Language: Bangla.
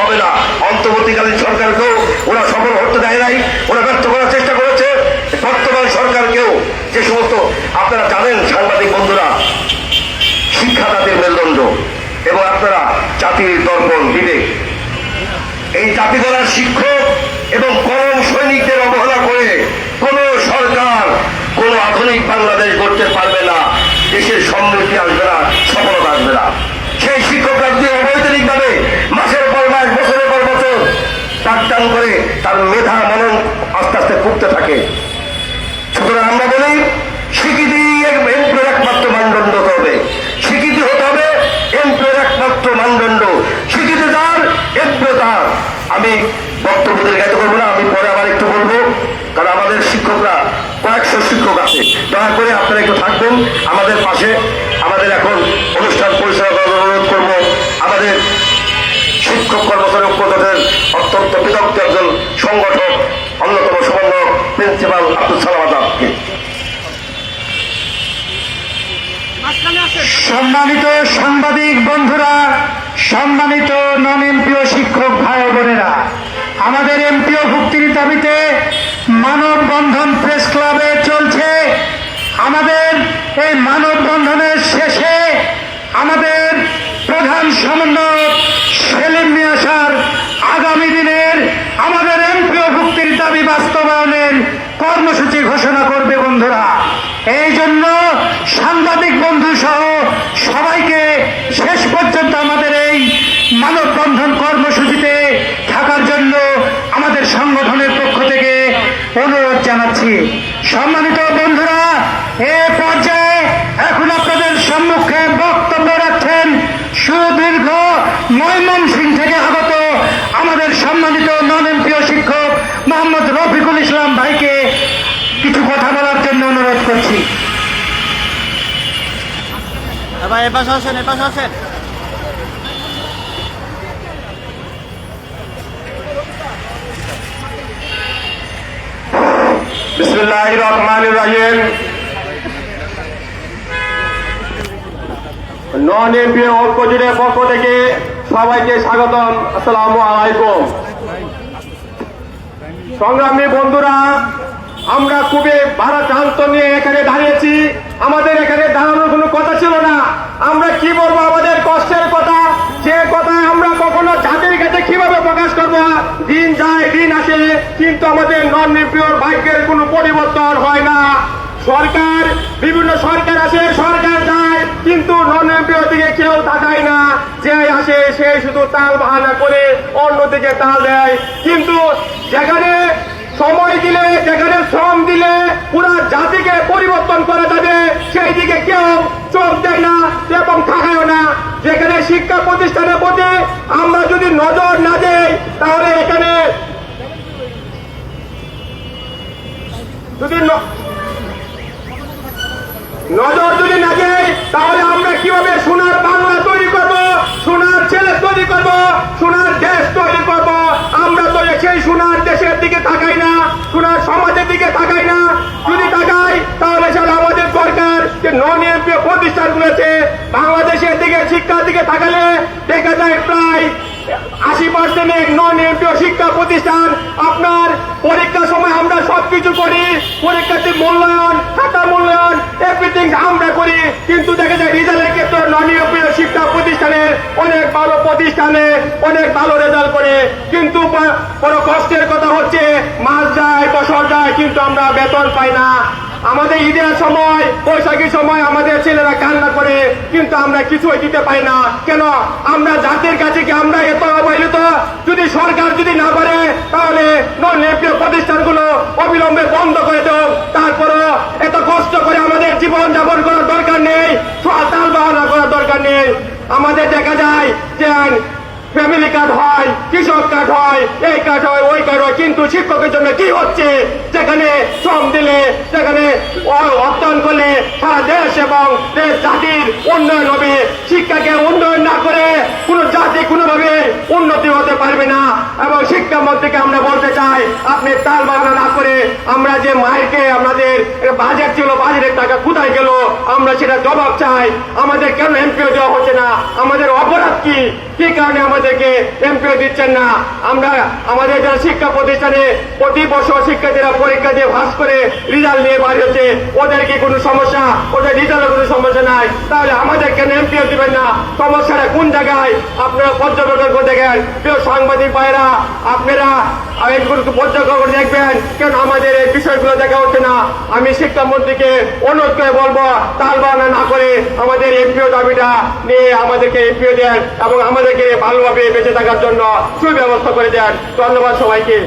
হবে না। অন্তর্বর্তীকালীন সরকারকেও ওরা সফল হতে দেয় নাই, ওরা ব্যর্থ করার চেষ্টা করেছে। বর্তমান সরকারকেও যে সমস্ত, আপনারা জানেন সাংবাদিক বন্ধুরা, শিক্ষাদাতের মেরুদণ্ড এবং আপনারা জাতির দর্পণ বিবেক, এই জাতি গড়ার শিক্ষক এবং কলম সৈনিকদের অবহেলা করে কোন সরকার কোন আধুনিক বাংলাদেশ গড়তে পারবে না, দেশের সমৃদ্ধি আসবে না, সফলতা আসবে না। সেই শিক্ষকরা যদি অবৈতনিকভাবে মাসের পর মাস, বছরের পর বছর টান করে তার মেধা মনন আস্তে আস্তে কমতে থাকে। সুতরাং আমরা বলি স্বীকৃতি এমপির একমাত্র মানদণ্ড হতে হবে, স্বীকৃতি হতে হবে এমপির একমাত্র মানদণ্ড। স্বীকৃতি তার, এমপি তার। আমি বক্তব্য দীর্ঘায়িত করবো না, আমি পরে আবার একটু বলবো, কারণ আমাদের শিক্ষকরা কয়েকশো শিক্ষক আছে। দয়া করে আপনারা একটু থাকবেন আমাদের পাশে। আমাদের এখন অনুষ্ঠান পরিচালনা করার অনুরোধ করবো আমাদের শিক্ষক কর্মচারী ঐক্যজোটের অত্যন্ত বিদগ্ধ একজন সংগঠক, অন্যতম সমন্বয়ক প্রিন্সিপাল আব্দুল সালাম আজাদকে। সম্মানিত সাংবাদিক বন্ধুরা, সম্মানিত নন এমপিও শিক্ষক ভাই বোনেরা, আমাদের এমপিও ভুক্তির দাবিতে মানববন্ধন প্রেস ক্লাবে চলছে। আমাদের এই মানববন্ধনের শেষে আমাদের প্রধান সমন্বয়ক সেলিম মিয়া স্যার আগামী দিনের আমাদের এমপিও ভুক্তির দাবি বাস্তবায়নের কর্মসূচি ঘোষণা করবে। বন্ধুরা, এই জন্য সাংবাদিক বন্ধু সহ সবাইকে শেষ পর্যন্ত আমাদের এই মানববন্ধন কর্মসূচিতে থাকার জন্য আমাদের সংগঠনের পক্ষ থেকে অনুরোধ জানাচ্ছি। সম্মানিত বন্ধুরা, এ পর্যায়ে এখন আপনাদের সম্মুখে বক্তব্য রাখছেন সুদীর্ঘ ময়মনসিংহ থেকে আগত আমাদের সম্মানিত নন এমপিও শিক্ষক মোহাম্মদ রফিকুল ইসলাম ভাইকে কিছু কথা বলার জন্য অনুরোধ করছি। ভাই এ পাশে আসেন, এ পাশে আসেন। বিসমিল্লাহির রহমানির রহিম। নন এমপি ঐক্যজোটের পক্ষ থেকে সবাইকে স্বাগতম। আসসালামু আলাইকুম। সংগ্রামী বন্ধুরা, আমরা খুবই ভারাক্রান্ত নিয়ে এখানে দাঁড়িয়েছি। আমাদের এখানে দাঁড়ানোর কোনো কথা ছিল না। আমরা কি বলবো আমাদের কষ্টের কথা, যে কথা আমরা কখনো জাতির কাছে কিভাবে প্রকাশ করবো। দিন যায় দিন আসে, কিন্তু আমাদের নন এমপিওর ভাগ্যের কোনো পরিবর্তন হয় না। সরকার, বিভিন্ন সরকার আসে, সরকার যায়, কিন্তু নন এমপিওর দিকে কেউ তাকায় না। যে আসে সে শুধু তাল বাহানা করে অন্যদিকে তাল দেয়। কিন্তু যেখানে সময় দিলে, যেখানে শ্রম দিলে পুরা জাতিকে পরিবর্তন করা যাবে, সেই দিকে কেউ চোখ দেয় না এবং থাকায়ও না। যেখানে শিক্ষা প্রতিষ্ঠানের প্রতি আমরা যদি নজর না দেই, তাহলে এখানে যদি নজর যদি না দেই, তাহলে আমরা কিভাবে সোনার বাংলা তৈরি করব, সোনার ছেলে তৈরি করব, সোনার দেশ তৈরি করব। আমরা তো সেই সোনার দেশের দিকে তাকাই না, সোনার সমাজের দিকে তাকাই না। যদি তাকাই তাহলে সেটা আমাদের সরকার যে নন এমপি প্রতিষ্ঠানগুলোতে বাংলাদেশের দিকে, শিক্ষার দিকে তাকালে দেখা যায় প্রায় 80% নন এমপিও শিক্ষা প্রতিষ্ঠান। আপনার পরীক্ষার সময় আমরা সবকিছু করি, পরীক্ষার্থীর মূল্যায়ন, খাতা মূল্যায়ন, এভরিথিং আমরা করি, কিন্তু দেখা যায় রেজাল্টের ক্ষেত্রে নন এমপিও শিক্ষা প্রতিষ্ঠানের অনেক ভালো প্রতিষ্ঠানে অনেক ভালো রেজাল্ট করে। কিন্তু বড় কষ্টের কথা হচ্ছে মাস যায়, বছর যায়, কিন্তু আমরা বেতন পাই না। আমাদের ঈদের সময়, বৈশাখীর সময় আমাদের ছেলেরা কান্না করে, কিন্তু আমরা কিছুই দিতে পাই না। কেন? আমরা জাতির কাছে কি আমরা এত অবহেলিত? যদি সরকার যদি না পারে, তাহলে নন এমপিও প্রতিষ্ঠানগুলো অবিলম্বে বন্ধ করে দেব। তারপরও এত কষ্ট করে আমাদের জীবন যাপন করার দরকার নেই, তাল বাহানা করার দরকার নেই। আমাদের দেখা যায় যে ফ্যামিলি কার্ড হয়, কৃষক কার্ড হয়, এই কার্ড হয়, ওই কার্ড হয়, কিন্তু শিক্ষকের জন্য কি হচ্ছে? যেখানে শ্রম দিলে, যেখানে অর্জন করলে সারা দেশ এবং দেশ জাতির উন্নয়ন হবে। শিক্ষাকে উন্নয়ন না করে কোনো জাতি কোনোভাবে উন্নত উন্নতি হতে পারবে না। এবং শিক্ষামন্ত্রীকে আমরা বলতে চাই, আপনি তাল বাহানা না করে আমরা যে মাইকে আমাদের বাজেট ছিল, বাজেটের টাকা কোথায় গেল আমরা সেটা জবাব চাই। আমাদের কেন এমপিও দেওয়া হচ্ছে না? আমাদের অপরাধ কি? কি কারণে আমাদেরকে এমপিও দিচ্ছেন না? আমরা আমাদের যারা শিক্ষা প্রতিষ্ঠানে প্রতি বছর শিক্ষার্থীরা পরীক্ষা দিয়ে পাস করে রেজাল্ট নিয়ে বাড়ি হচ্ছে, ওদের কি কোনো সমস্যা? ওদের রেজাল্টের কোনো সমস্যা নাই, তাহলে আমাদের কেন এমপিও দিবেন না? সমস্যাটা কোন জায়গায়? আপনারা পর্যবেক্ষণ করে দেখেন, কেউ সাংবাদিক ভাইরা আপনারা পর্যবেক্ষণ করে দেখবেন কেন আমাদের এই বিষয়গুলো দেখা হচ্ছে না। আমি শিক্ষামন্ত্রীকে অনুরোধ করে বলবো, তাল বাহানা না করে আমাদের এমপিও দাবিটা নিয়ে আমাদেরকে এমপিও দেন এবং আমাদেরকে ভালোভাবে বেঁচে থাকার জন্য সুব্যবস্থা করে দেন। ধন্যবাদ সবাইকে।